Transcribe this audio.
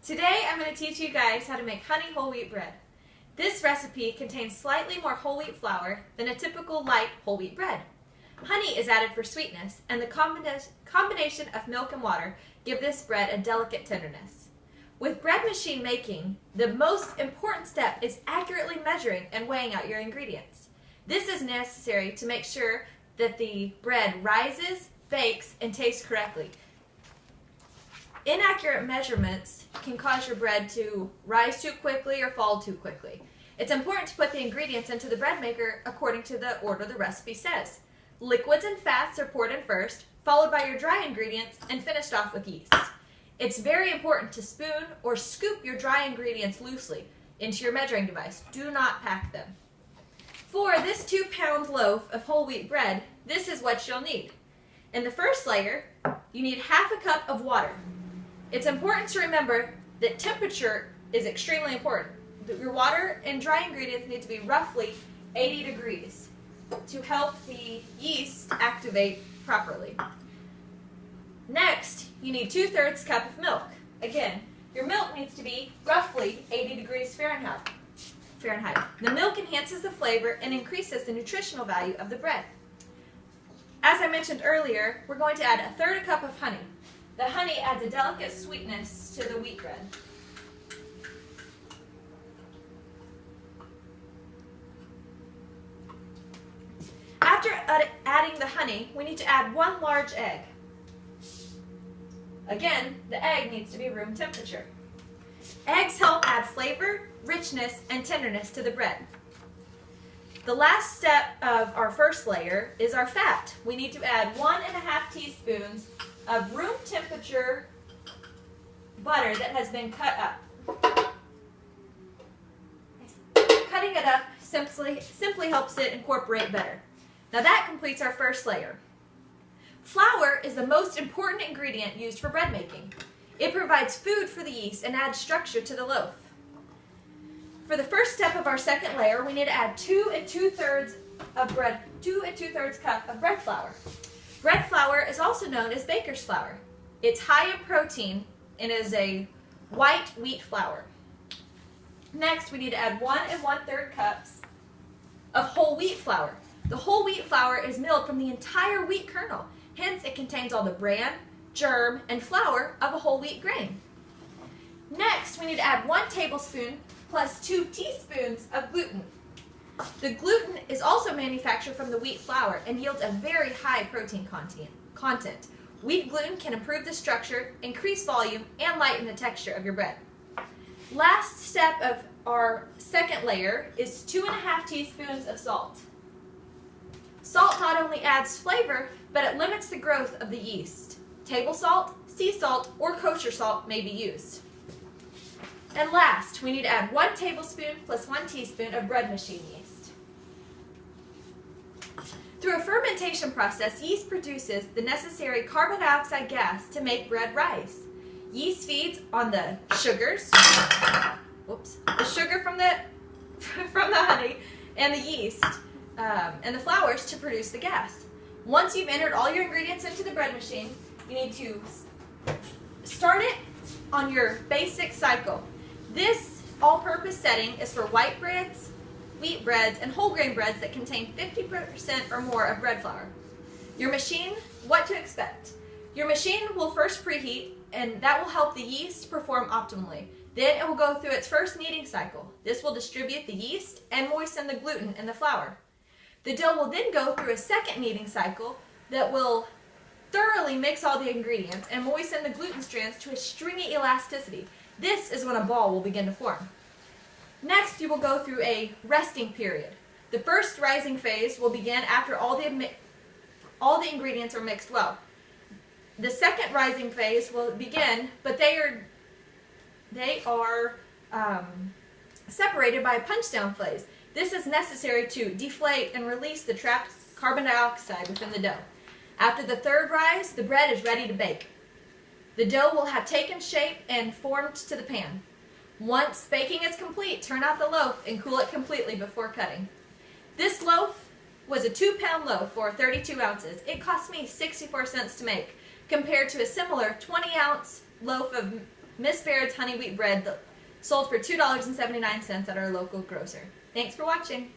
Today I'm going to teach you guys how to make honey whole wheat bread. This recipe contains slightly more whole wheat flour than a typical light whole wheat bread. Honey is added for sweetness, and the combination of milk and water give this bread a delicate tenderness. With bread machine making, the most important step is accurately measuring and weighing out your ingredients. This is necessary to make sure that the bread rises, bakes, and tastes correctly. Inaccurate measurements can cause your bread to rise too quickly or fall too quickly. It's important to put the ingredients into the bread maker according to the order the recipe says. Liquids and fats are poured in first, followed by your dry ingredients, and finished off with yeast. It's very important to spoon or scoop your dry ingredients loosely into your measuring device. Do not pack them. For this 2-pound loaf of whole wheat bread, this is what you'll need. In the first layer, you need half a cup of water. It's important to remember that temperature is extremely important. Your water and dry ingredients need to be roughly 80 degrees to help the yeast activate properly. Next, you need 2/3 cup of milk. Again, your milk needs to be roughly 80 degrees Fahrenheit. The milk enhances the flavor and increases the nutritional value of the bread. As I mentioned earlier, we're going to add 1/3 cup of honey. The honey adds a delicate sweetness to the wheat bread. After adding the honey, we need to add 1 large egg. Again, the egg needs to be room temperature. Eggs help add flavor, richness, and tenderness to the bread. The last step of our first layer is our fat. We need to add 1½ teaspoons of room temperature butter that has been cut up. Cutting it up simply helps it incorporate better. Now that completes our first layer. Flour is the most important ingredient used for bread making. It provides food for the yeast and adds structure to the loaf. For the first step of our second layer, we need to add 2 2/3 cup of bread flour. Bread flour is also known as baker's flour. It's high in protein and is a white wheat flour. Next, we need to add 1 1/3 cups of whole wheat flour. The whole wheat flour is milled from the entire wheat kernel. Hence, it contains all the bran, germ, and flour of a whole wheat grain. Next, we need to add 1 tablespoon plus 2 teaspoons of gluten. The gluten is also manufactured from the wheat flour and yields a very high protein content. Wheat gluten can improve the structure, increase volume, and lighten the texture of your bread. Last step of our second layer is 2½ teaspoons of salt. Salt not only adds flavor, but it limits the growth of the yeast. Table salt, sea salt, or kosher salt may be used. And last, we need to add 1 tablespoon plus 1 teaspoon of bread machine yeast. Through a fermentation process, yeast produces the necessary carbon dioxide gas to make bread rise. Yeast feeds on the sugars, the sugar from the honey and the yeast and the flours to produce the gas. Once you've entered all your ingredients into the bread machine, you need to start it on your basic cycle. This all-purpose setting is for white breads, wheat breads, and whole grain breads that contain 50% or more of bread flour. Your machine, what to expect. Your machine will first preheat, and that will help the yeast perform optimally. Then it will go through its first kneading cycle. This will distribute the yeast and moisten the gluten in the flour. The dough will then go through a second kneading cycle that will thoroughly mix all the ingredients and moisten the gluten strands to a stringy elasticity. This is when a ball will begin to form. Next, you will go through a resting period. The first rising phase will begin after all the ingredients are mixed well. The second rising phase will begin, but they are separated by a punch-down phase. This is necessary to deflate and release the trapped carbon dioxide within the dough. After the third rise, the bread is ready to bake. The dough will have taken shape and formed to the pan. Once baking is complete, turn out the loaf and cool it completely before cutting. This loaf was a 2-pound loaf for 32 ounces. It cost me 64 cents to make, compared to a similar 20-ounce loaf of Miss Baird's honey wheat bread sold for $2.79 at our local grocer. Thanks for watching.